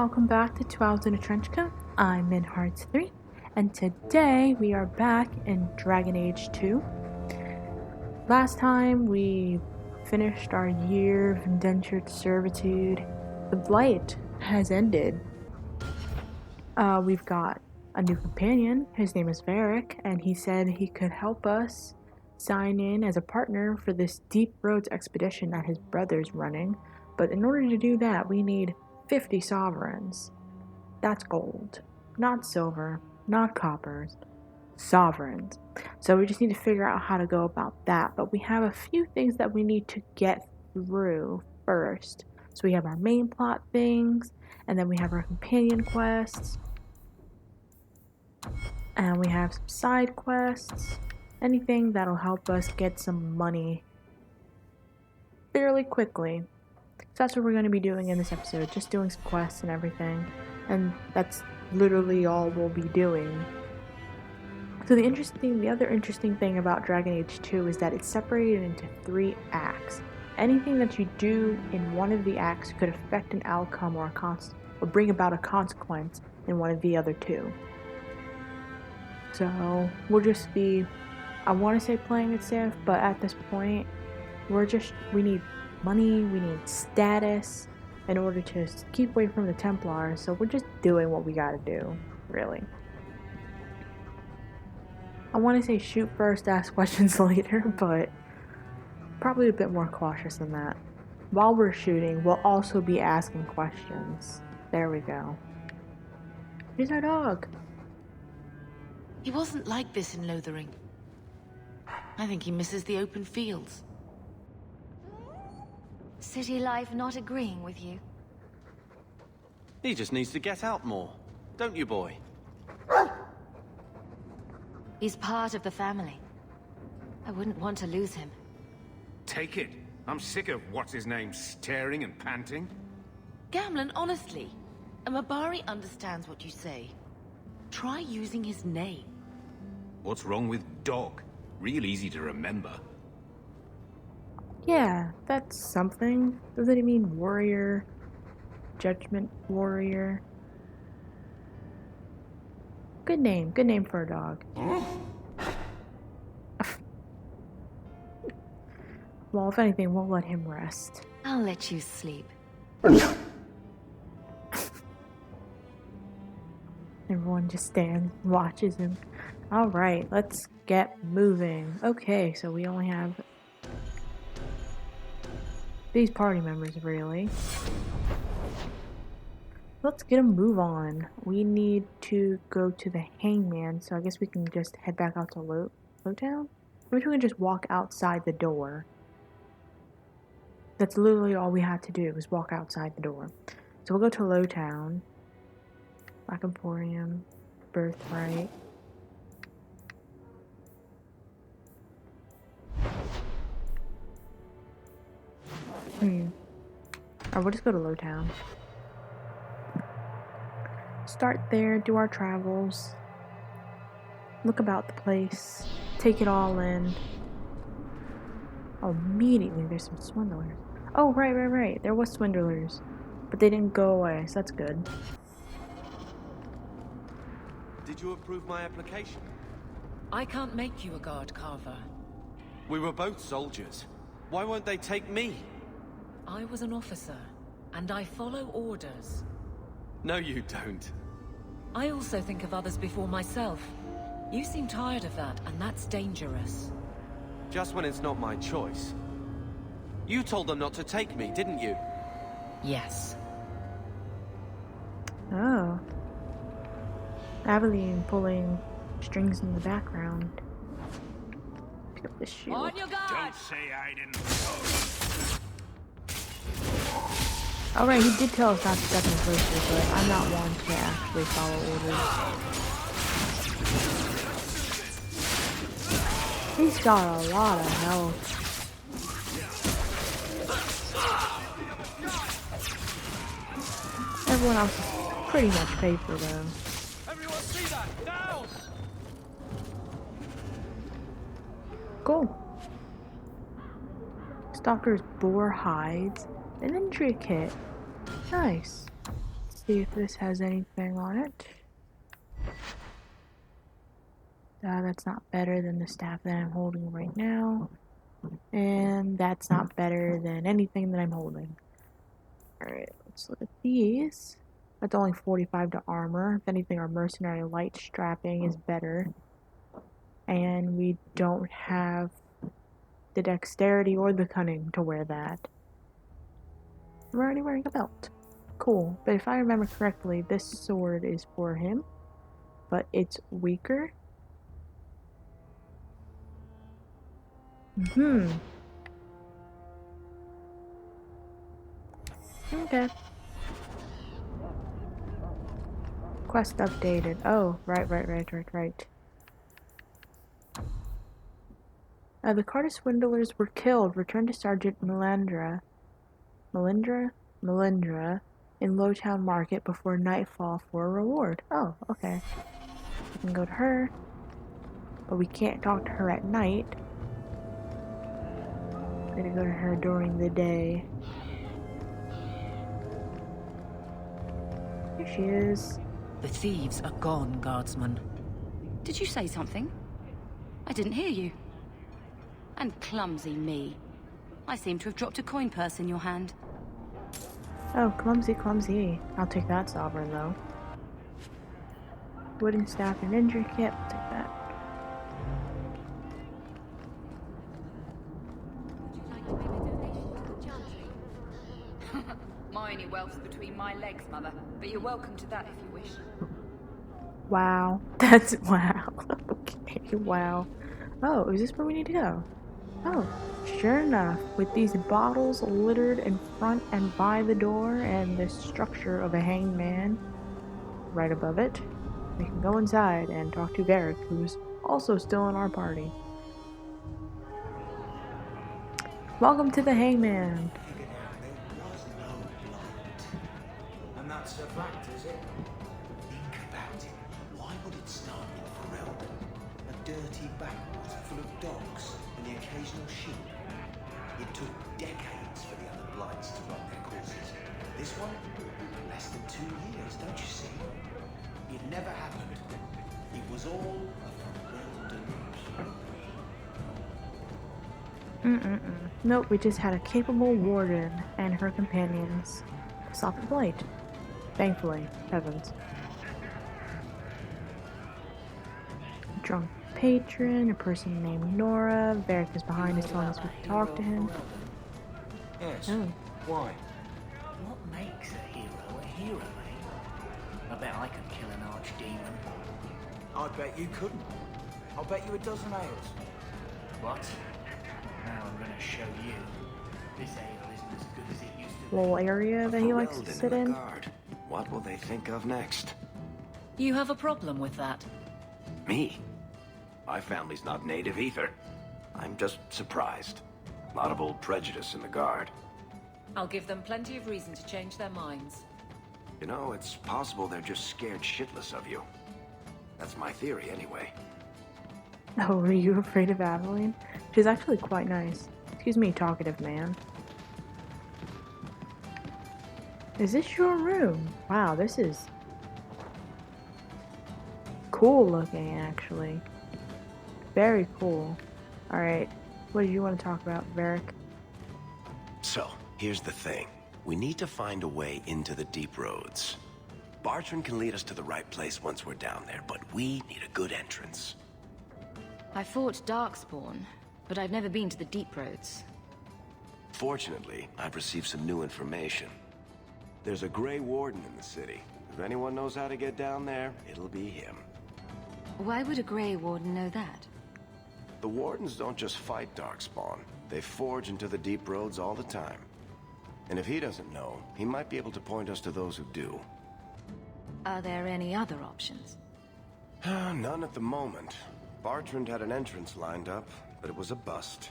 welcome back to 2 Hours in a Trench Coat. I'm in Hearts 3, and today we are back in Dragon Age 2. Last time we finished our year of indentured servitude. The blight has ended. We've got a new companion. His name is Varric, and he said he could help us sign in as a partner for this Deep Roads expedition that his brother's running. But in order to do that, we need 50 sovereigns. That's gold. Not silver, not coppers. Sovereigns. So we just need to figure out how to go about that. But we have a few things that we need to get through first. So we have our main plot things, and then we have our companion quests, and we have some side quests. Anything that'll help us get some money fairly quickly. So that's what we're going to be doing in this episode, just doing some quests and everything. And that's literally all we'll be doing. So the other interesting thing about Dragon Age 2 is that it's separated into 3 acts. Anything that you do in one of the acts could affect an outcome or bring about a consequence in one of the other 2. So we'll just be, I want to say playing it safe, but at this point, we need money, we need status in order to keep away from the Templars, so we're just doing what we gotta do, really. I want to say shoot first, ask questions later, but probably a bit more cautious than that. While we're shooting, we'll also be asking questions. There we go. Here's our dog. He wasn't like this in Lothering. I think he misses the open fields. City life not agreeing with you? He just needs to get out more, don't you, boy? He's part of the family. I wouldn't want to lose him. Take it. I'm sick of what's-his-name staring and panting. Gamlen, honestly, a Mabari understands what you say. Try using his name. What's wrong with dog? Real easy to remember. Yeah, that's something. Doesn't it mean warrior? Judgment warrior? Good name for a dog. Well, if anything, we'll let him rest. I'll let you sleep. Everyone just stands and watches him. Alright, let's get moving. Okay, so we only have these party members, really. Let's get a move on. We need to go to the hangman, so I guess we can just head back out to Lowtown? Or we can just walk outside the door. That's literally all we had to do, was walk outside the door. So we'll go to Lowtown. Black Emporium. Birthright. Or we'll just go to Lowtown. Start there, do our travels. Look about the place. Take it all in. Oh, immediately there's some swindlers. Oh, right. There was swindlers. But they didn't go away, so that's good. Did you approve my application? I can't make you a guard, Carver. We were both soldiers. Why won't they take me? I was an officer, and I follow orders. No, you don't. I also think of others before myself. You seem tired of that, and that's dangerous. Just when it's not my choice. You told them not to take me, didn't you? Yes. Oh. Aveline pulling strings in the background. Pick up this shield. On your guard! Don't say I didn't. Alright, he did tell us not to step in places, but I'm not one to actually follow orders. He's got a lot of health. Everyone else is pretty much paper though. Everyone see that? Now! Cool. Stalker's boar hides. An injury kit. Nice. see if this has anything on it. That's not better than the staff that I'm holding right now. And that's not better than anything that I'm holding. Alright, let's look at these. That's only 45 to armor. If anything, our mercenary light strapping is better. And we don't have the dexterity or the cunning to wear that. I'm already wearing a belt. Cool. But if I remember correctly, this sword is for him. But it's weaker. Okay. Quest updated. Oh, right. The Carter swindlers were killed. Return to Sergeant Melindra in Lowtown Market before nightfall for a reward. Oh, okay. We can go to her, but we can't talk to her at night. We're gonna go to her during the day. Here she is. The thieves are gone, guardsman. Did you say something? I didn't hear you. And clumsy me. I seem to have dropped a coin purse in your hand. Oh, clumsy. I'll take that sovereign, though. Wooden staff and injury kit. I'll take that. My only wealth's between my legs, Mother. But you're welcome to that if you wish. Wow. That's wow. Okay, wow. Oh, is this where we need to go? Oh, sure enough, with these bottles littered in front and by the door and the structure of a hanged man right above it, we can go inside and talk to Varric, who's also still in our party. Welcome to the hangman. And that's a fact, is it? Think about it. Why would it start in Ferelden? A dirty backwater full of dogs and the occasional sheep. It took decades for the other blights to run their courses. This one? Less than 2 years, don't you see? It never happened. It was all a Ferelden play. Nope, we just had a capable warden and her companions stop the blight. Thankfully, heavens. Drunk patron, a person named Nora. Varric is behind us telling us we can talk to him. Yes. Oh. Why? What makes a hero, mate? I bet I could kill an archdemon. I bet you couldn't. I'll bet you a dozen ales. What? Now I'm gonna show you. This ale isn't as good as it used to be. Little area that he likes to sit in. What will they think of next? You have a problem with that? Me? My family's not native either. I'm just surprised. A lot of old prejudice in the Guard. I'll give them plenty of reason to change their minds. You know, it's possible they're just scared shitless of you. That's my theory, anyway. Oh, were you afraid of Aveline? She's actually quite nice. Excuse me, talkative man. Is this your room? Wow, this is cool looking, actually. Very cool. Alright, what did you want to talk about, Varric? So, here's the thing. We need to find a way into the deep roads. Bartrand can lead us to the right place once we're down there, but we need a good entrance. I fought Darkspawn, but I've never been to the deep roads. Fortunately, I've received some new information. There's a Grey Warden in the city. If anyone knows how to get down there, it'll be him. Why would a Grey Warden know that? The Wardens don't just fight Darkspawn. They forge into the deep roads all the time. And if he doesn't know, he might be able to point us to those who do. Are there any other options? None at the moment. Bartrand had an entrance lined up, but it was a bust.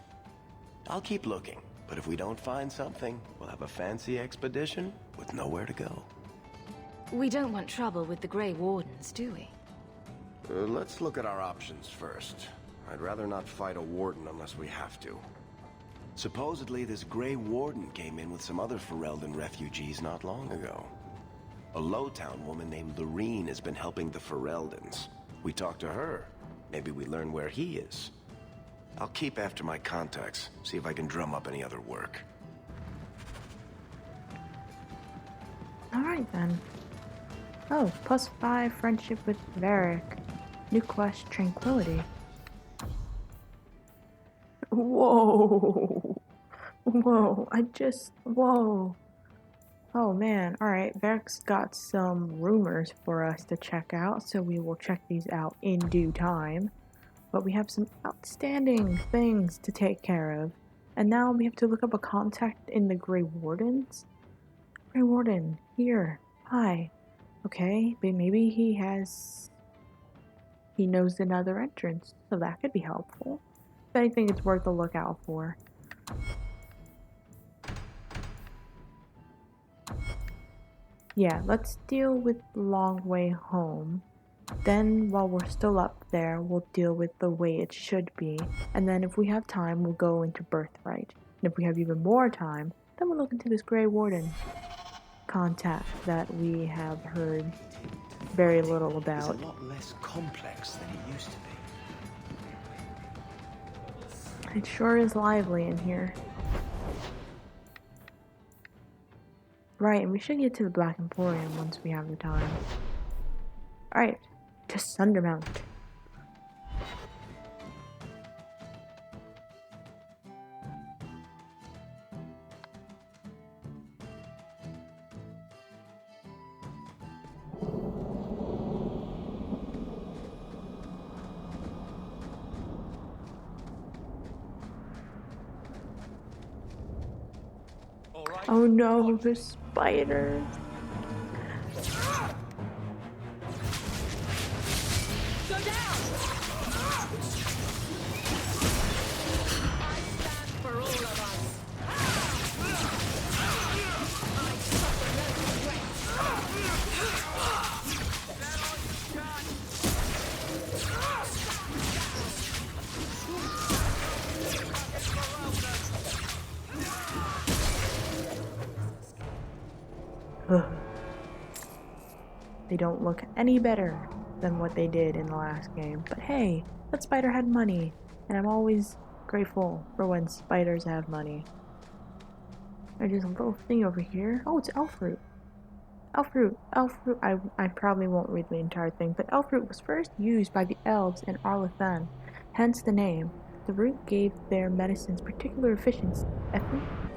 I'll keep looking, but if we don't find something, we'll have a fancy expedition with nowhere to go. We don't want trouble with the Grey Wardens, do we? Let's look at our options first. I'd rather not fight a warden unless we have to. Supposedly, this Grey Warden came in with some other Ferelden refugees not long ago. A Lowtown woman named Lorene has been helping the Fereldans. We talk to her. Maybe we learn where he is. I'll keep after my contacts, see if I can drum up any other work. Alright then. Oh, +5 friendship with Varric. New quest, Tranquility. Whoa! Whoa, whoa. Oh man, alright, Varric's got some rumors for us to check out, so we will check these out in due time. But we have some outstanding things to take care of. And now we have to look up a contact in the Grey Wardens? Grey Warden, here. Hi. Okay, but maybe he knows another entrance, so that could be helpful. If anything, it's worth a look out for. Yeah, let's deal with the long way home. Then, while we're still up there, we'll deal with the way it should be. And then if we have time, we'll go into Birthright. And if we have even more time, then we'll look into this Grey Warden contact that we have heard very little about. It's a lot less complex than it used to be. It sure is lively in here. Right, and we should get to the Black Emporium once we have the time. Alright, to Sundermount. Oh no, the spiders. Go down! I stand for all of us. I suffer no They don't look any better than what they did in the last game. But hey, that spider had money, and I'm always grateful for when spiders have money. There's a little thing over here. Oh, it's elf fruit. Elf fruit. I probably won't read the entire thing, but elf fruit was first used by the elves in Arlathan, hence the name. The root gave their medicines particular efficiency.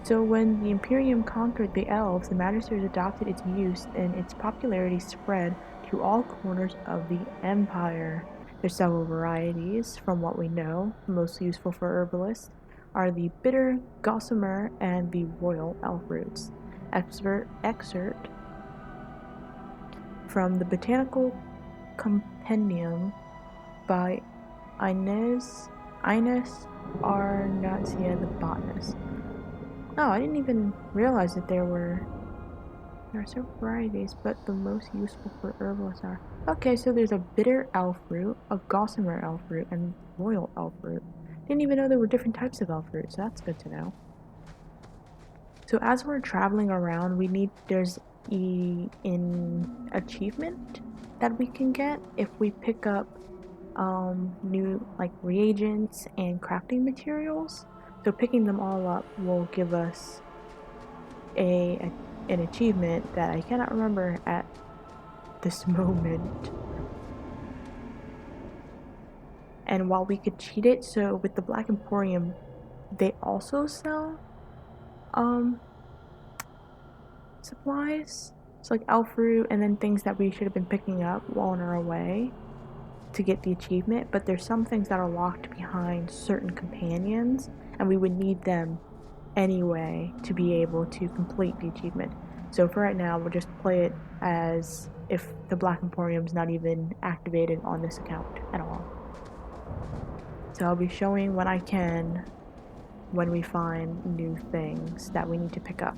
So when the Imperium conquered the elves, the Magisters adopted its use and its popularity spread to all corners of the Empire. There's several varieties, from what we know. The most useful for herbalists are the bitter, gossamer, and the royal elf roots. Excerpt from the Botanical Compendium by Ines Arnatia the botanist. Oh, I didn't even realize that there are several varieties, but the most useful for herbalists are... Okay, so there's a bitter elf root, a gossamer elf root, and royal elf root. Didn't even know there were different types of elf roots, so that's good to know. So as we're traveling around, there's an achievement that we can get if we pick up new reagents and crafting materials. So picking them all up will give us an achievement that I cannot remember at this moment. And while we could cheat it, so with the Black Emporium, they also sell supplies. So like elf fruit and then things that we should have been picking up while on our way to get the achievement, but there's some things that are locked behind certain companions, and we would need them anyway to be able to complete the achievement. So for right now, we'll just play it as if the Black Emporium's not even activated on this account at all. So I'll be showing when I can when we find new things that we need to pick up.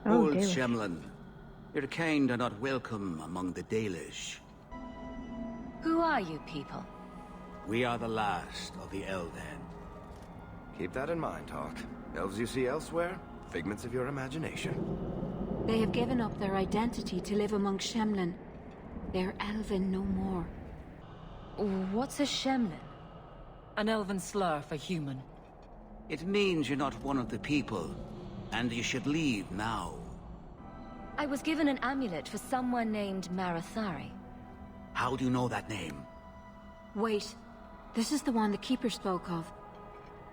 Oh, Old Dalish. Shemlin, your kind are not welcome among the Dalish. Who are you people? We are the last of the Elden. Keep that in mind, Hawk. Elves you see elsewhere, figments of your imagination. They have given up their identity to live among Shemlin. They're Elven no more. What's a Shemlin? An elven slur for human. It means you're not one of the people, and you should leave now. I was given an amulet for someone named Marathari. How do you know that name? Wait. This is the one the Keeper spoke of.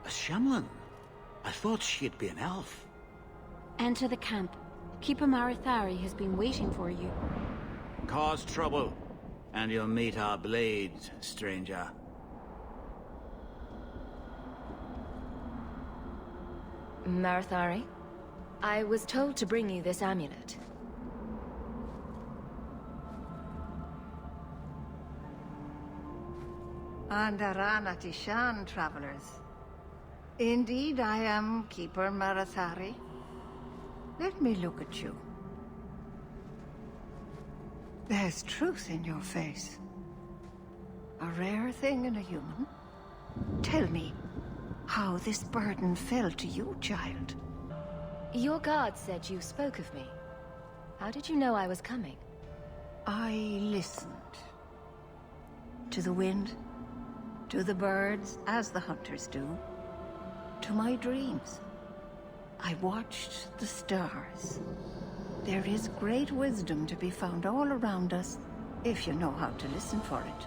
A Shemlin? I thought she'd be an elf. Enter the camp. Keeper Marathari has been waiting for you. Cause trouble, and you'll meet our blades, stranger. Marathari, I was told to bring you this amulet. Andarana Tishan, travelers. Indeed, I am Keeper Marathari. Let me look at you. There's truth in your face. A rare thing in a human. Tell me how this burden fell to you, child. Your guard said you spoke of me. How did you know I was coming? I listened. To the wind, to the birds, as the hunters do. To my dreams. I watched the stars. There is great wisdom to be found all around us, if you know how to listen for it.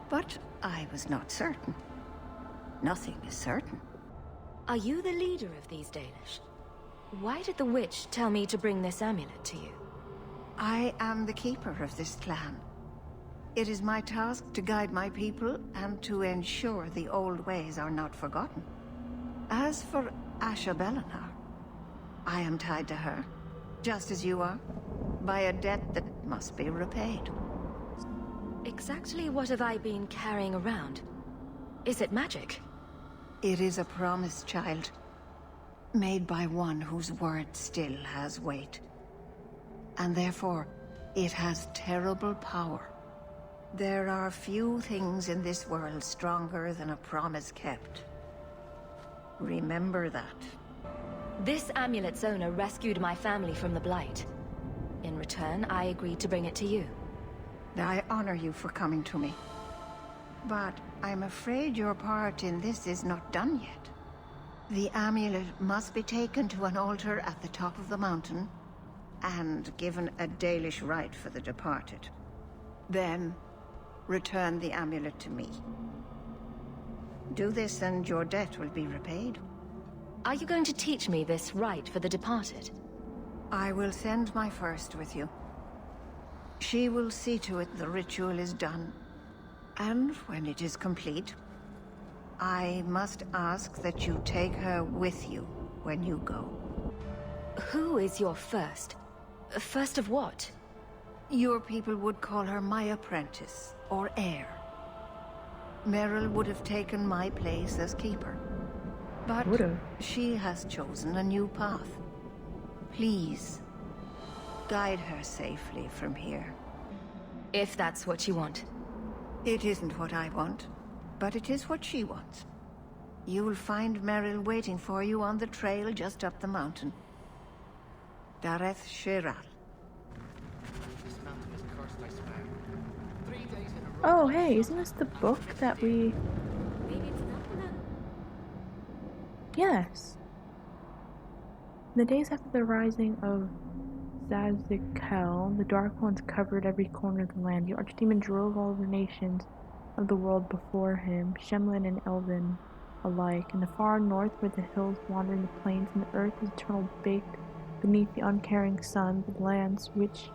But I was not certain. Nothing is certain. Are you the leader of these Dalish? Why did the witch tell me to bring this amulet to you? I am the keeper of this clan. It is my task to guide my people and to ensure the old ways are not forgotten. As for Asha Belenar, I am tied to her, just as you are, by a debt that must be repaid. Exactly what have I been carrying around? Is it magic? It is a promise, child. Made by one whose word still has weight. And therefore, it has terrible power. There are few things in this world stronger than a promise kept. Remember that. This amulet's owner rescued my family from the Blight. In return, I agreed to bring it to you. I honor you for coming to me. But I'm afraid your part in this is not done yet. The amulet must be taken to an altar at the top of the mountain, and given a Dalish rite for the departed. Then, return the amulet to me. Do this and your debt will be repaid. Are you going to teach me this rite for the departed? I will send my first with you. She will see to it the ritual is done. And when it is complete, I must ask that you take her with you when you go. Who is your first? First of what? Your people would call her my apprentice, or heir. Meryl would have taken my place as keeper. But she has chosen a new path. Please, guide her safely from here. If that's what you want. It isn't what I want, but it is what she wants. You will find Meryl waiting for you on the trail just up the mountain. Dareth Shiral. Oh, hey, isn't this the book that we... Yes. The days after the rising of Zazikel, the Dark Ones covered every corner of the land. The Archdemon drove all the nations of the world before him, Shemlin and Elven alike. In the far north, where the hills wander in the plains, and the earth is eternal baked beneath the uncaring sun, the lands which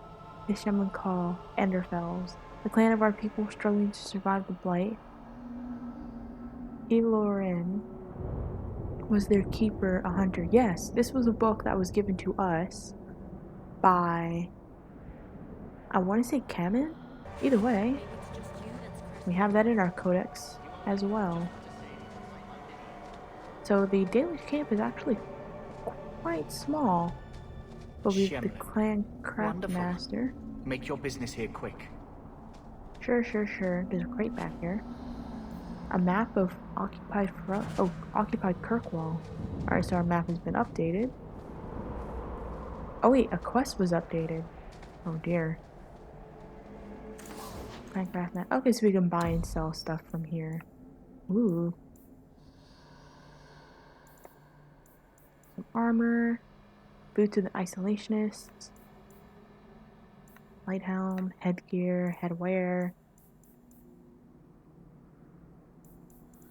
the Shemlin call Enderfells, the clan of our people struggling to survive the Blight. Elorin was their keeper, a hunter. Yes, this was a book that was given to us by, I want to say Canon? Either way, we have that in our codex as well. So the Dalish camp is actually quite small, but we have the clan craftmaster. Make your business here quick. Sure. There's a crate back here. A map of occupied Kirkwall. Alright, so our map has been updated. Oh wait, a quest was updated. Oh dear. Minecraft now. Okay, so we can buy and sell stuff from here. Ooh. Some armor. Boots of the Isolationists. Light helm, headgear, headwear.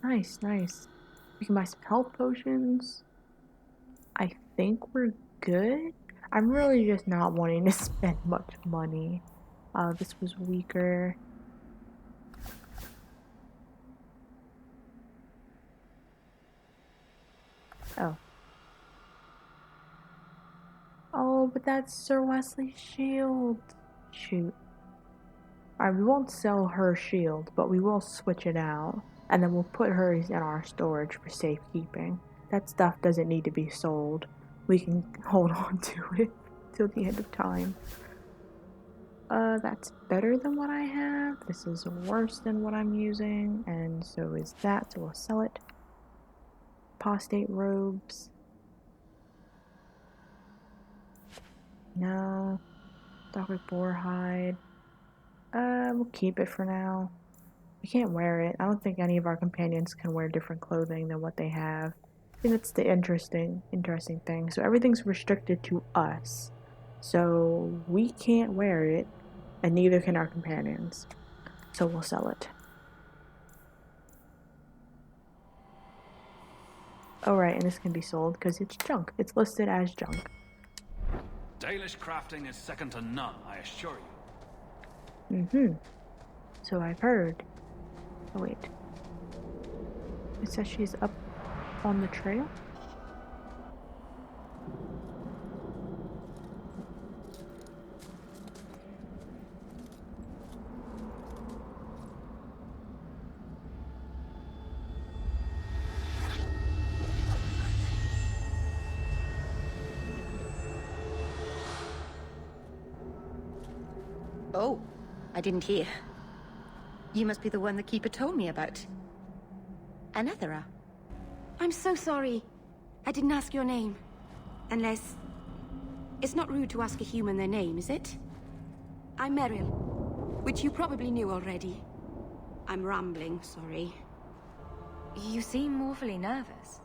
Nice, nice. We can buy some health potions. I think we're good. I'm really just not wanting to spend much money. This was weaker. Oh. Oh, but that's Sir Wesley's shield. Shoot. Alright, we won't sell her shield, but we will switch it out. And then we'll put hers in our storage for safekeeping. That stuff doesn't need to be sold. We can hold on to it till the end of time. That's better than what I have. This is worse than what I'm using, and so is that, so we'll sell it. Apostate robes. No. Dr. Boarhide. We'll keep it for now. We can't wear it. I don't think any of our companions can wear different clothing than what they have. I think that's the interesting thing. So everything's restricted to us. So we can't wear it, and neither can our companions. So we'll sell it. Oh right, and this can be sold because it's junk. It's listed as junk. Dalish crafting is second to none, I assure you. So I've heard. Oh wait. It says she's up on the trail? Oh, I didn't hear. You must be the one the Keeper told me about. Anethera. I'm so sorry. I didn't ask your name. Unless... It's not rude to ask a human their name, is it? I'm Meryl, which you probably knew already. I'm rambling, sorry. You seem awfully nervous.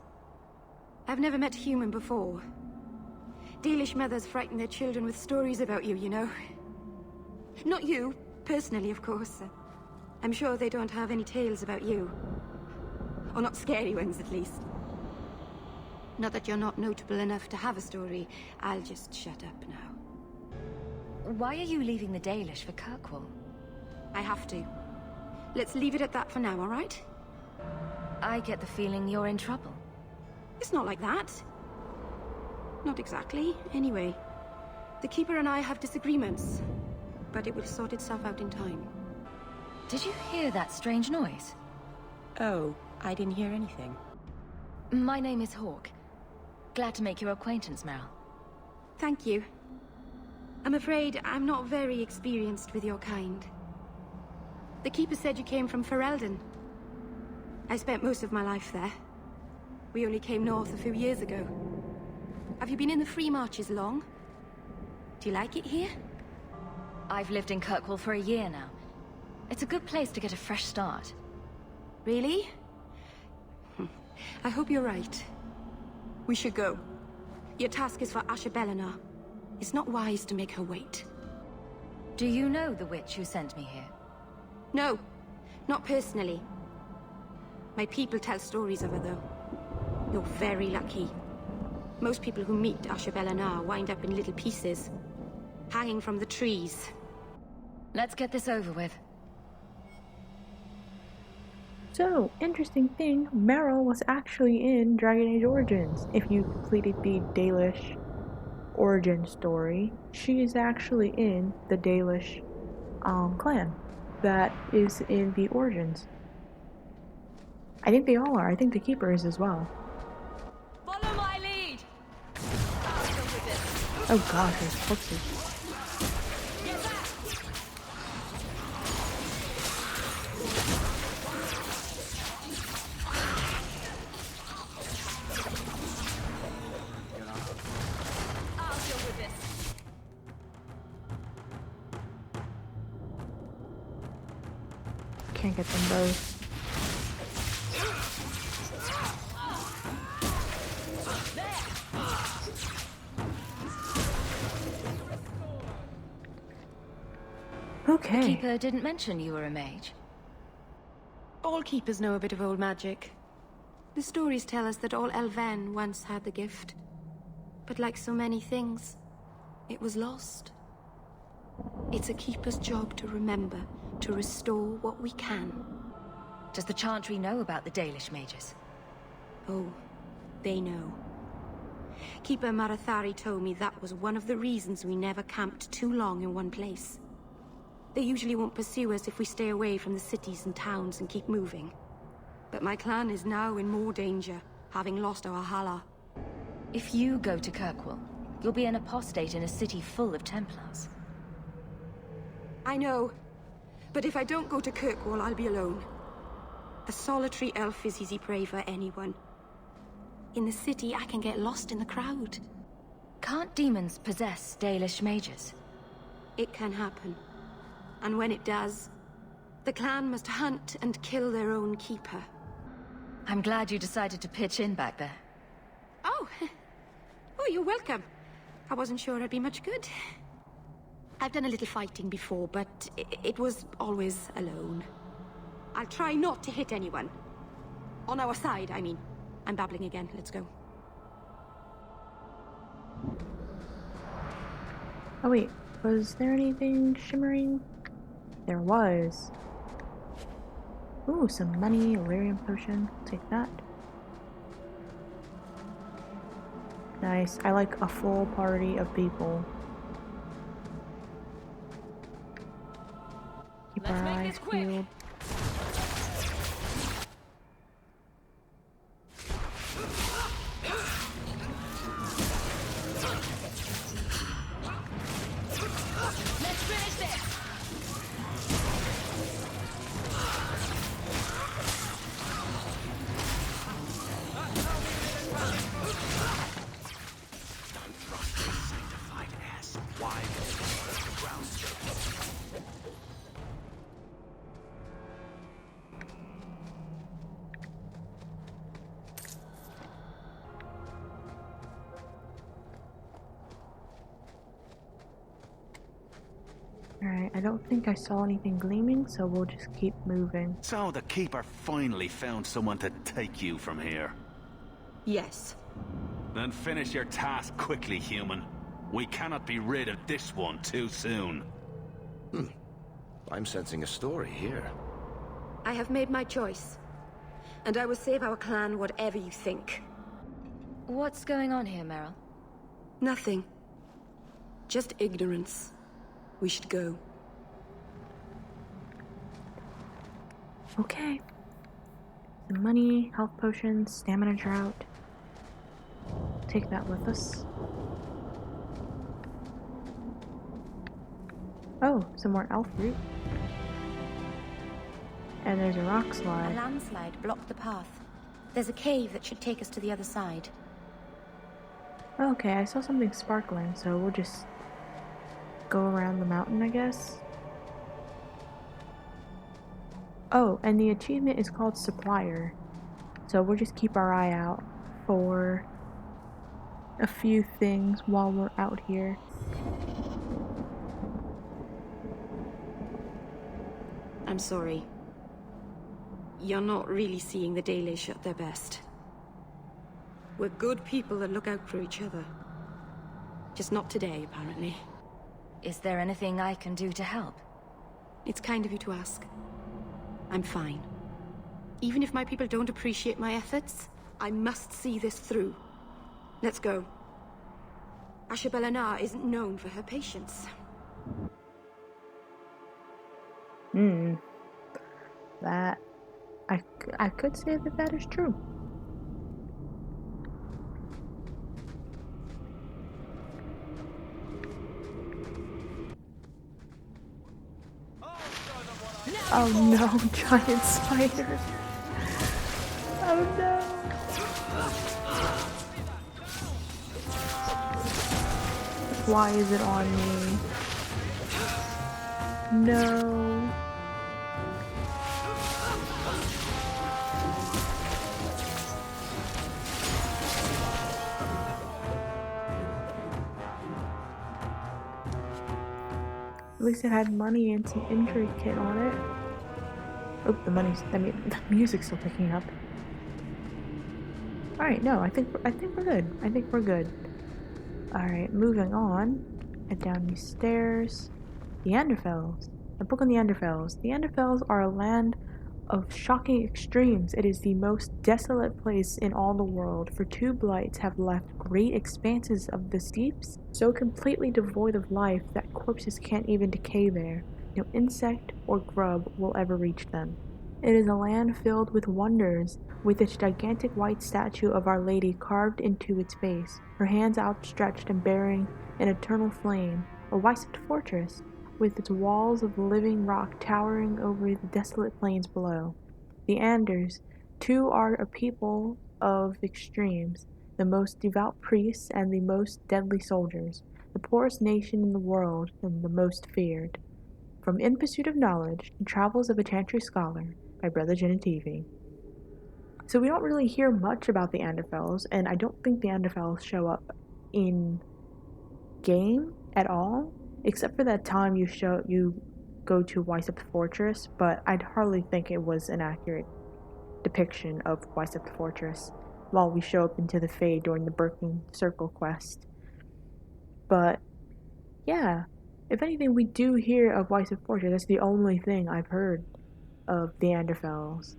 I've never met a human before. Dalish mothers frighten their children with stories about you, you know. Not you, personally, of course. I'm sure they don't have any tales about you. Or not scary ones, at least. Not that you're not notable enough to have a story. I'll just shut up now. Why are you leaving the Dalish for Kirkwall? I have to. Let's leave it at that for now, all right? I get the feeling you're in trouble. It's not like that. Not exactly, anyway. The Keeper and I have disagreements, but it will sort itself out in time. Did you hear that strange noise? Oh, I didn't hear anything. My name is Hawk. Glad to make your acquaintance, Meryl. Thank you. I'm afraid I'm not very experienced with your kind. The Keeper said you came from Ferelden. I spent most of my life there. We only came north a few years ago. Have you been in the Free Marches long? Do you like it here? I've lived in Kirkwall for a year now. It's a good place to get a fresh start. Really? I hope you're right. We should go. Your task is for Asher Bellinar. It's not wise to make her wait. Do you know the witch who sent me here? No, not personally. My people tell stories of her, though. You're very lucky. Most people who meet Asher Bellinar wind up in little pieces, hanging from the trees. Let's get this over with. So, interesting thing, Meryl was actually in Dragon Age Origins. If you completed the Dalish origin story, she is actually in the Dalish clan that is in the Origins. I think they all are. I think the Keeper is as well. Follow my lead. Oh gosh, there's corpses. I'll deal with this. Can't get them both. Okay. The Keeper didn't mention you were a mage. All keepers know a bit of old magic. The stories tell us that all Elven once had the gift. But like so many things, it was lost. It's a keeper's job to remember, to restore what we can. Does the Chantry know about the Dalish mages? Oh, they know. Keeper Marathari told me that was one of the reasons we never camped too long in one place. They usually won't pursue us if we stay away from the cities and towns and keep moving. But my clan is now in more danger, having lost our Hala. If you go to Kirkwall, you'll be an apostate in a city full of Templars. I know. But if I don't go to Kirkwall, I'll be alone. A solitary elf is easy prey for anyone. In the city, I can get lost in the crowd. Can't demons possess Dalish mages? It can happen. And when it does, the clan must hunt and kill their own keeper. I'm glad you decided to pitch in back there. Oh! Oh, you're welcome. I wasn't sure I'd be much good. I've done a little fighting before, but it was always alone. I'll try not to hit anyone. On our side, I mean. I'm babbling again. Let's go. Oh wait, was there anything shimmering? There was. Ooh, some money, Illyrium potion. Take that. Nice. I like a full party of people. Keep our eyes peeled. Alright, I don't think I saw anything gleaming, so we'll just keep moving. So the Keeper finally found someone to take you from here. Yes. Then finish your task quickly, human. We cannot be rid of this one too soon. I'm sensing a story here. I have made my choice. And I will save our clan whatever you think. What's going on here, Meryl? Nothing. Just ignorance. We should go. Okay. Some money, health potions, stamina drought. Take that with us. Oh, some more elf root. And there's a rock A slide. landslide blocked the path. There's a cave that should take us to the other side. Okay, I saw something sparkling, so we'll just go around the mountain, I guess. Oh, and the achievement is called Supplier. So we'll just keep our eye out for a few things while we're out here. I'm sorry. You're not really seeing the Dalish at their best. We're good people that look out for each other. Just not today, apparently. Is there anything I can do to help? It's kind of you to ask. I'm fine. Even if my people don't appreciate my efforts, I must see this through. Let's go. Ashabelanar isn't known for her patience. That... I could say that that is true. Oh no, giant spiders. Oh no. Why is it on me? No. At least it had money and some injury kit on it. Oh, the music's still picking up. Alright, no, I think we're good. I think we're good. Alright, moving on. Head down these stairs. The Neanderthals. The book on the Neanderthals. The Neanderthals are a land of shocking extremes. It is the most desolate place in all the world, for two blights have left great expanses of the steppes so completely devoid of life that corpses can't even decay there. No insect or grub will ever reach them. It is a land filled with wonders, with its gigantic white statue of Our Lady carved into its base, her hands outstretched and bearing an eternal flame, a Weissect fortress, with its walls of living rock towering over the desolate plains below. The Anders, too, are a people of extremes, the most devout priests and the most deadly soldiers, the poorest nation in the world and the most feared. From In Pursuit of Knowledge, The Travels of a Chantry Scholar, by Brother Genetivi. So we don't really hear much about the Neanderthals, and I don't think the Neanderthals show up in game at all, except for that time you go to Weissect Fortress, but I'd hardly think it was an accurate depiction of Weissect Fortress while we show up into the Fade during the Birkin Circle quest. But yeah, if anything, we do hear of Weissect Fortress. That's the only thing I've heard of the Neanderthals.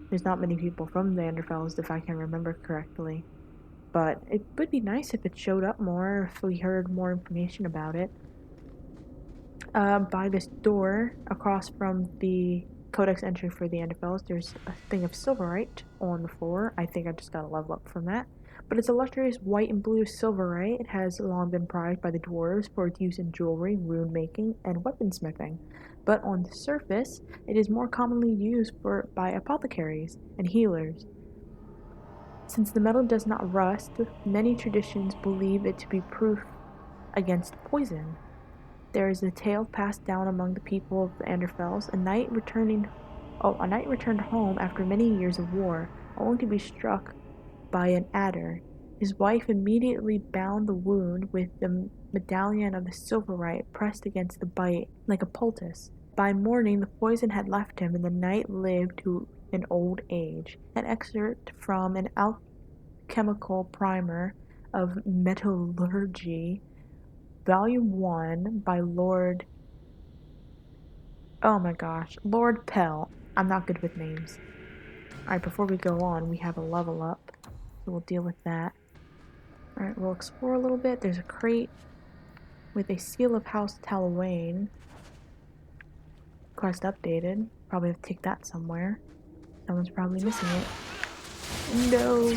There's not many people from the Neanderthals, if I can remember correctly. But it would be nice if it showed up more, if we heard more information about it. By this door, across from the codex entry for the Neanderthals, there's a thing of silverite on the floor. I think I just got a level up from that. But it's a lustrous white and blue silverite. It has long been prized by the dwarves for its use in jewelry, rune making, and weaponsmithing. But on the surface, it is more commonly used by apothecaries and healers. Since the metal does not rust, many traditions believe it to be proof against poison. There is a tale passed down among the people of the Neanderthals. A knight returned home after many years of war, only to be struck by an adder. His wife immediately bound the wound with the medallion of the silverite pressed against the bite like a poultice. By morning the poison had left him, and the knight lived to an old age. An excerpt from an alchemical primer of metallurgy, Volume 1 by Lord Pell. I'm not good with names. Alright, before we go on, we have a level up, so we'll deal with that. Alright, we'll explore a little bit. There's a crate with a seal of House Talwain. Quest updated. Probably have to take that somewhere. Someone's probably missing it. No!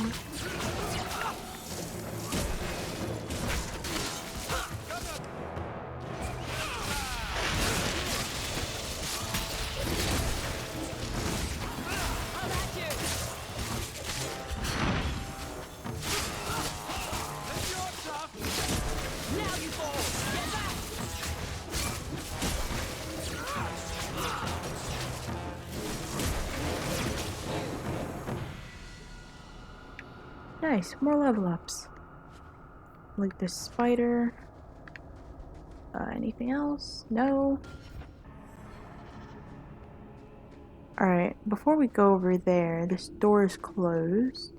Nice, more level ups. Like this spider. Anything else? No. Alright, before we go over there, this door is closed.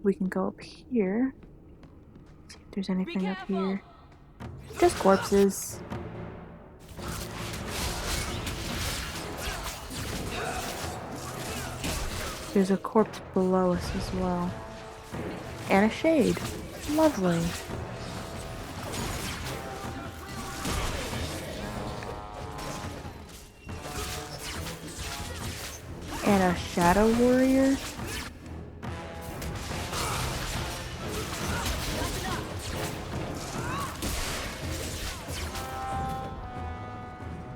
We can go up here. See if there's anything up here. Just corpses. There's a corpse below us as well. And a shade. Lovely. And a shadow warrior.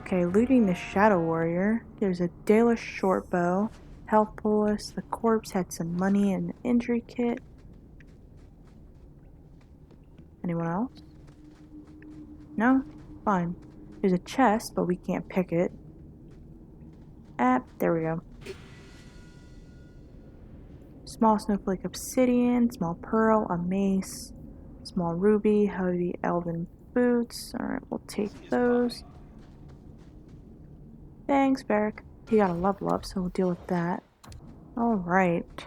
Okay, looting the shadow warrior. There's a Dalish shortbow, health polis. The corpse had some money and an injury kit. Anyone else? No? Fine. There's a chest, but we can't pick it. There we go. Small snowflake obsidian, small pearl, a mace, small ruby, heavy elven boots. Alright, we'll take those. Thanks, Beric. He got a level up, so we'll deal with that. Alright.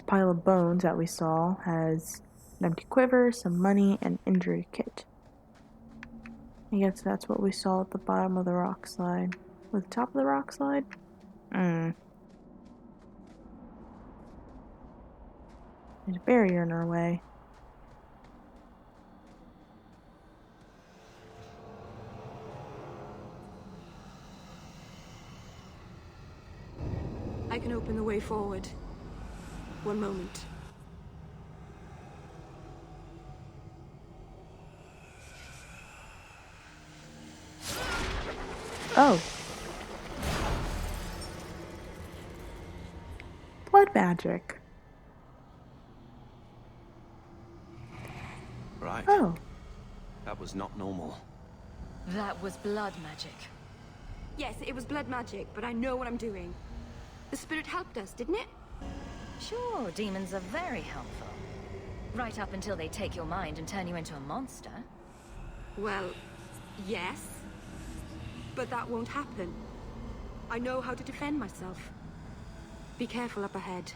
Pile of bones that we saw has an empty quiver, some money, and injury kit. I guess that's what we saw at the bottom of the rock slide. Or the top of the rock slide? There's a barrier in our way. I can open the way forward. One moment. Oh. Blood magic. Right. Oh. That was not normal. That was blood magic. Yes, it was blood magic, but I know what I'm doing. The spirit helped us, didn't it? Sure, demons are very helpful. Right up until they take your mind and turn you into a monster. Well, yes. But that won't happen. I know how to defend myself. Be careful up ahead.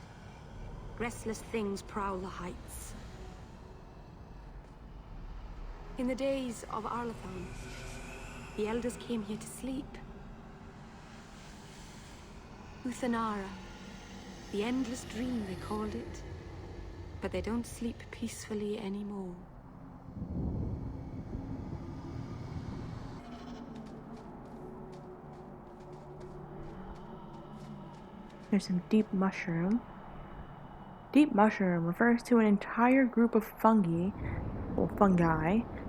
Restless things prowl the heights. In the days of Arlathon, the elders came here to sleep. Uthanara, the endless dream they called it. But they don't sleep peacefully anymore. There's some deep mushroom. Deep mushroom refers to an entire group of fungi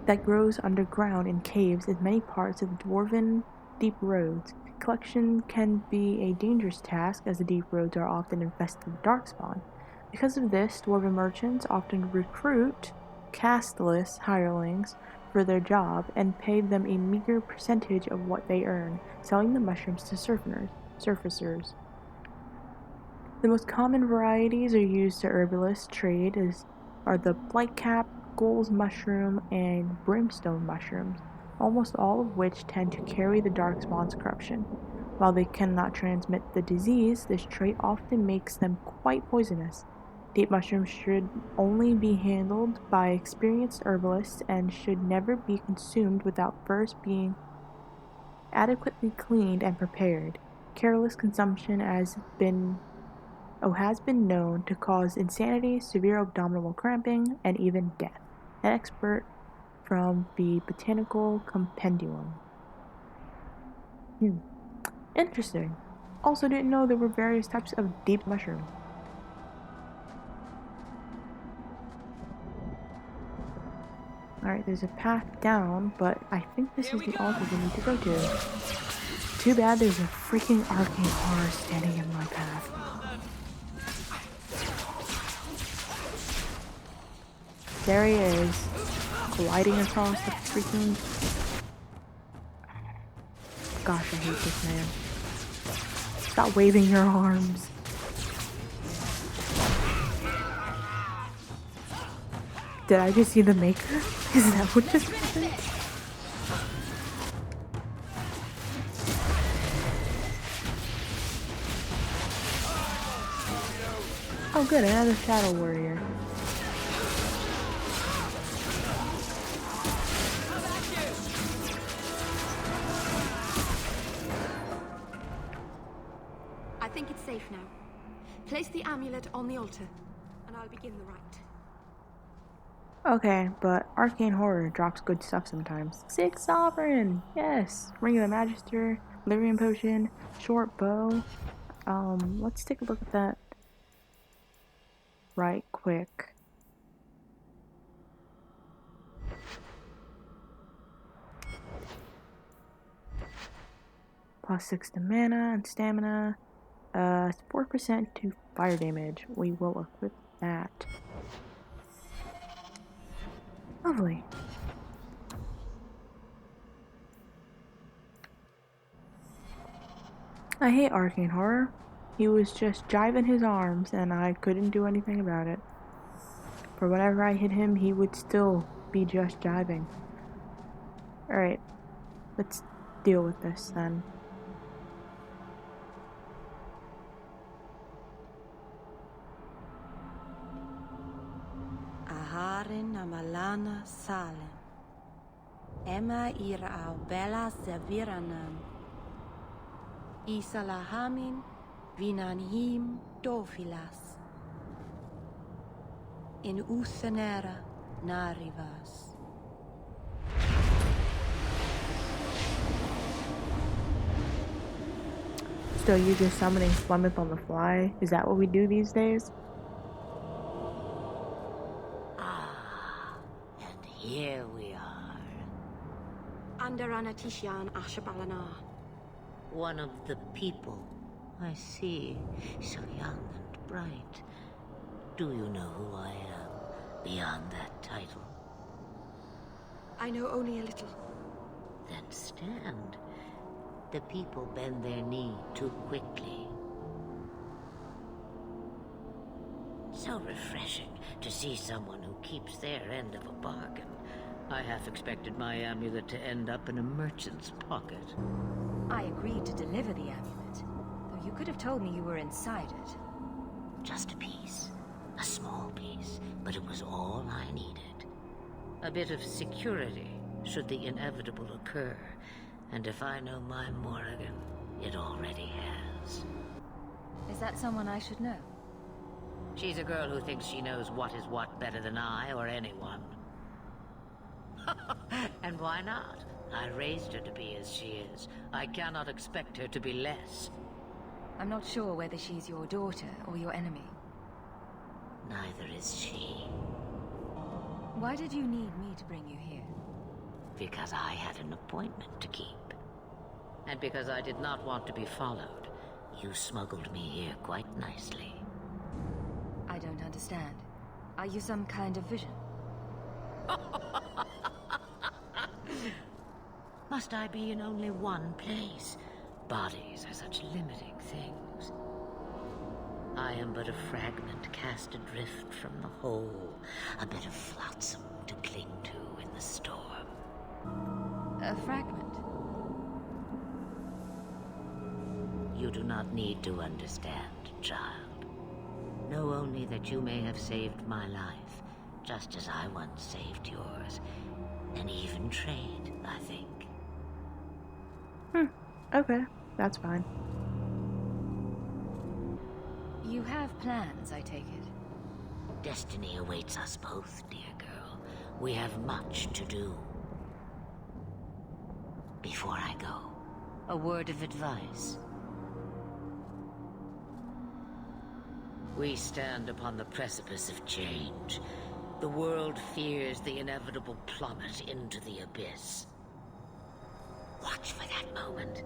that grows underground in caves in many parts of the dwarven deep roads. Collection can be a dangerous task, as the deep roads are often infested with darkspawn. Because of this, dwarven merchants often recruit casteless hirelings for their job and pay them a meager percentage of what they earn, selling the mushrooms to surfacers. The most common varieties are used to herbalist trade are the blightcap, gull's mushroom, and brimstone mushrooms, almost all of which tend to carry the darkspawn's corruption. While they cannot transmit the disease, this trait often makes them quite poisonous. Deep mushrooms should only be handled by experienced herbalists and should never be consumed without first being adequately cleaned and prepared. Careless consumption has been known to cause insanity, severe abdominal cramping, and even death. An expert from the Botanical Compendium. Interesting. Also didn't know there were various types of deep mushroom. Alright, there's a path down, but I think this is the altar we need to go to. Too bad there's a freaking arcane horror standing in my path. There he is, gliding across the freaking... Gosh, I hate this man. Stop waving your arms. Did I just see the maker? Is that what just happened? Oh good, another shadow warrior. I think it's safe now. Place the amulet on the altar, and I'll begin the rite. Okay, but Arcane Horror drops good stuff sometimes. Six Sovereign! Yes! Ring of the Magister, Lyrium Potion, Short Bow. Let's take a look at that right quick. +6 to mana and stamina. It's 4% to fire damage. We will equip that. Lovely. I hate arcane horror. He was just jiving his arms and I couldn't do anything about it. For whenever I hit him, he would still be just jiving. Alright, let's deal with this then. Aharin amalana salem. Emma ira au bella seviranam. Isalahamin vinanhim dofilas. In uthenera narivas. So you're just summoning Flemeth on the fly? Is that what we do these days? And here we are. Under Anatishan Ashabalana. One of the people. I see. So young and bright. Do you know who I am, beyond that title? I know only a little. Then stand. The people bend their knee too quickly. So refreshing to see someone who keeps their end of a bargain. I half expected my amulet to end up in a merchant's pocket. I agreed to deliver the amulet, though you could have told me you were inside it. Just a piece. A small piece, but it was all I needed. A bit of security, should the inevitable occur. And if I know my Morrigan, it already has. Is that someone I should know? She's a girl who thinks she knows what is what better than I or anyone. And why not? I raised her to be as she is. I cannot expect her to be less. I'm not sure whether she's your daughter or your enemy. Neither is she. Why did you need me to bring you here? Because I had an appointment to keep. And because I did not want to be followed, you smuggled me here quite nicely. I don't understand. Are you some kind of vision? Must I be in only one place? Bodies are such limiting things. I am but a fragment cast adrift from the whole, a bit of flotsam to cling to in the storm. A fragment? You do not need to understand, child. Know only that you may have saved my life, just as I once saved yours. An even trade, I think. Okay, that's fine. You have plans, I take it? Destiny awaits us both, dear girl. We have much to do. Before I go, a word of advice. We stand upon the precipice of change. The world fears the inevitable plummet into the abyss. Watch for that moment,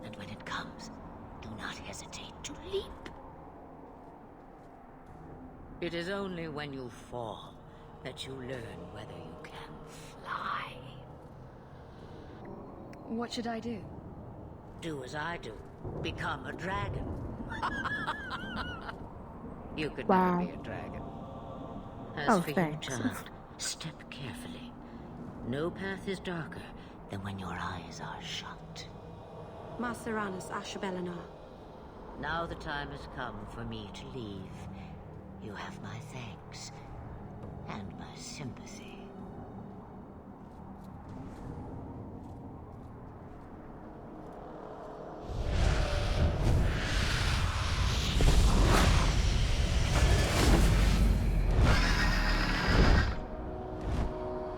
and when it comes, do not hesitate to leap. It is only when you fall that you learn whether you can fly. What should I do? Do as I do. Become a dragon. You could never be a dragon. As for thanks. you, child, step carefully. No path is darker than when your eyes are shut. Maseranas Ashabelana. Now the time has come for me to leave. You have my thanks and my sympathy.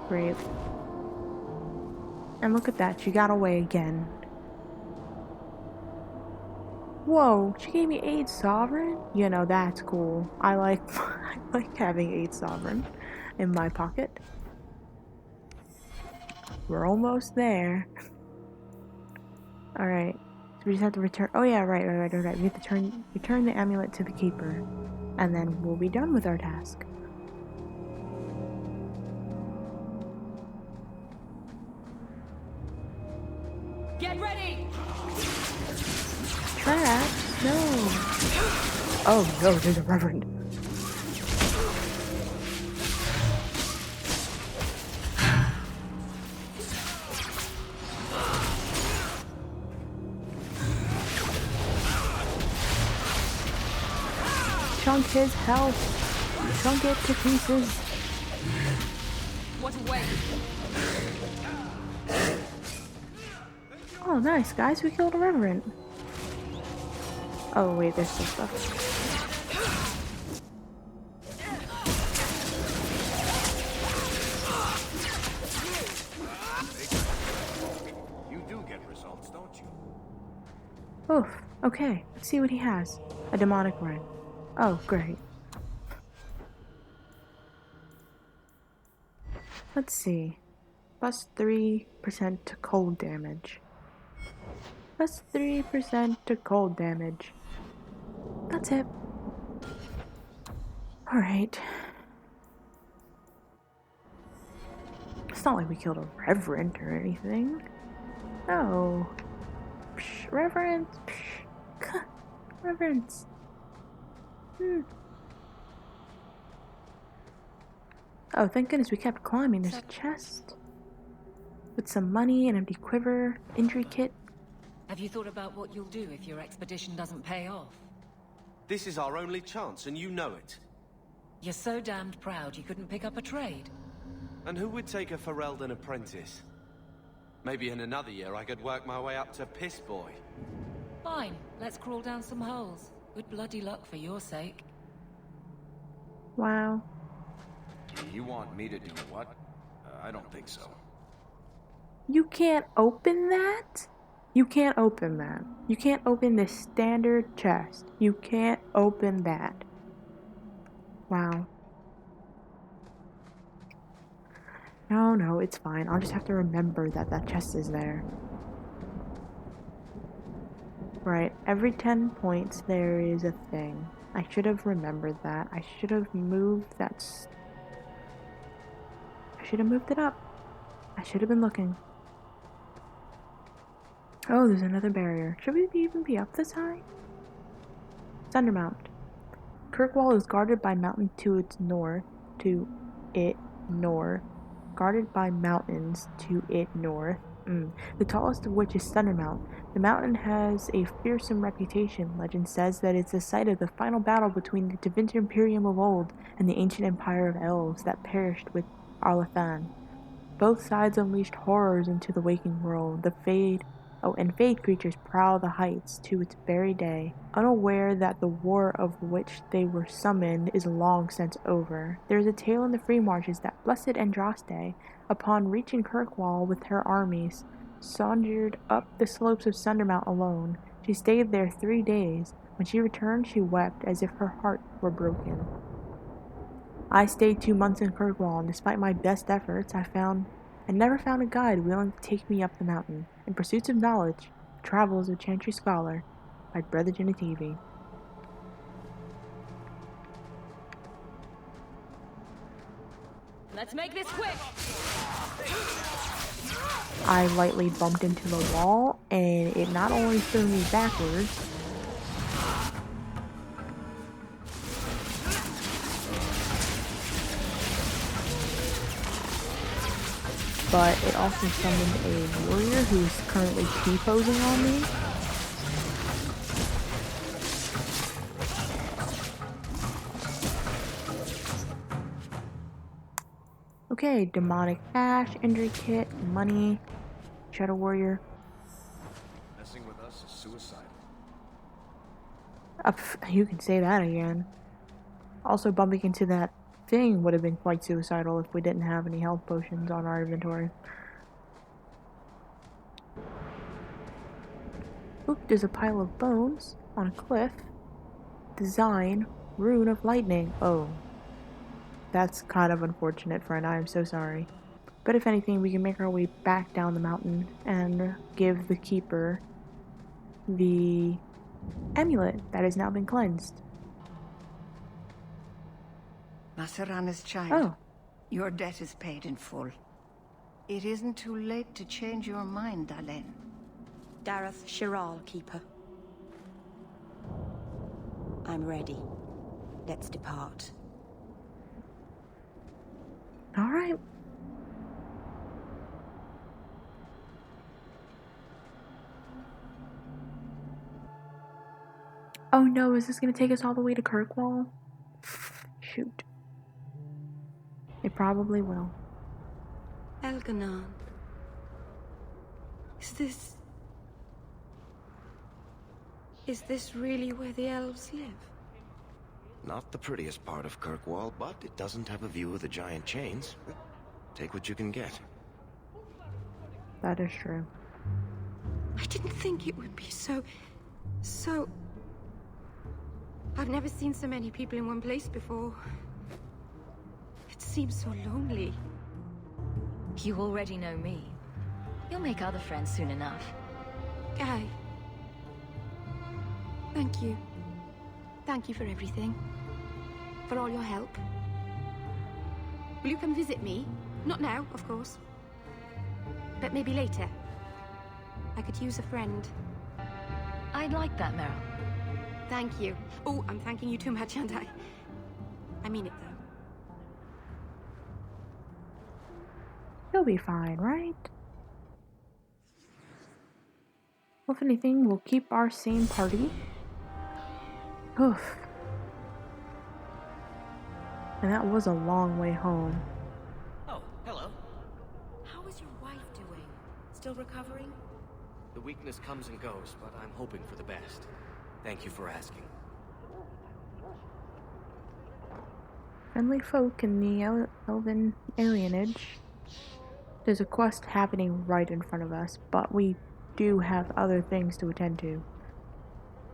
Great. And look at that, she got away again. Whoa, she gave me 8 sovereign? You know, that's cool. I like I like having 8 sovereign in my pocket. We're almost there. Alright, So we just have to return. Oh yeah, right. We have to return the amulet to the keeper, and then we'll be done with our task. Get ready! Trap? No. Oh no, there's a reverend. Chunk his health. Chunk it to pieces. What a waste! Oh, nice, guys. We killed a reverend. Oh, wait, there's still stuff. You do get results, don't you? Oof. Okay, let's see what he has. A demonic ring. Oh, great. Let's see. Plus 3% to cold damage. Plus 3% to cold damage. That's it. Alright. It's not like we killed a reverend or anything. No. Psh, reverends. Psh. Reverends. Oh, thank goodness we kept climbing. There's a chest. With some money, an empty quiver, injury kit. Have you thought about what you'll do if your expedition doesn't pay off? This is our only chance, and you know it. You're so damned proud you couldn't pick up a trade. And who would take a Ferelden apprentice? Maybe in another year I could work my way up to Piss Boy. Fine, let's crawl down some holes. Good bloody luck for your sake. Wow. You want me to do what? I don't think so. You can't open that? You can't open that. You can't open this standard chest. You can't open that. Wow. No, it's fine. I'll just have to remember that that chest is there. Right, every 10 points there is a thing. I should have remembered that. I should have moved that. I should have moved it up. I should have been looking. Oh, there's another barrier. Should we even be up this high? Sundermount. Kirkwall is guarded by mountain to its north. Guarded by mountains to it north. The tallest of which is Sundermount. The mountain has a fearsome reputation. Legend says that it's the site of the final battle between the Tevinter Imperium of old and the ancient empire of elves that perished with Arlathan. Both sides unleashed horrors into the waking world. And Fade creatures prowl the heights to its very day, unaware that the war of which they were summoned is long since over. There is a tale in the Free Marches that blessed Andraste, upon reaching Kirkwall with her armies, sauntered up the slopes of Sundermount alone. She stayed there 3 days. When she returned, she wept as if her heart were broken. I stayed 2 months in Kirkwall, and despite my best efforts, I never found a guide willing to take me up the mountain. In Pursuits of Knowledge, Travels of Chantry Scholar by Brother Genetivi. Let's make this quick! I lightly bumped into the wall, and it not only threw me backwards, but it also summoned a warrior who is currently T-posing on me. Okay, demonic ash, injury kit, money, shadow warrior. Messing with us is suicidal. You can say that again. Also, bumping into that thing would have been quite suicidal if we didn't have any health potions on our inventory. Oop, there's a pile of bones on a cliff. Design, Rune of Lightning. Oh. That's kind of unfortunate, friend. I am so sorry. But if anything, we can make our way back down the mountain and give the keeper the amulet that has now been cleansed. Masarana's child. Oh. Your debt is paid in full. It isn't too late to change your mind, Dalen. Dareth Shiral, Keeper. I'm ready. Let's depart. All right. Oh no, is this going to take us all the way to Kirkwall? Shoot. It probably will. Elganon. Is this really where the elves live? Not the prettiest part of Kirkwall, but it doesn't have a view of the giant chains. Take what you can get. That is true. I didn't think it would be so... I've never seen so many people in one place before. It seems so lonely. You already know me. You'll make other friends soon enough. Guy. Thank you. Thank you for everything. For all your help. Will you come visit me? Not now, of course. But maybe later. I could use a friend. I'd like that, Meryl. Thank you. Oh, I'm thanking you too much, aren't I? I mean it, though. You'll be fine, right? Well, if anything, we'll keep our same party. Oof. And that was a long way home. Oh, hello. How is your wife doing? Still recovering? The weakness comes and goes, but I'm hoping for the best. Thank you for asking. Friendly folk in the elven alienage. There's a quest happening right in front of us, but we do have other things to attend to.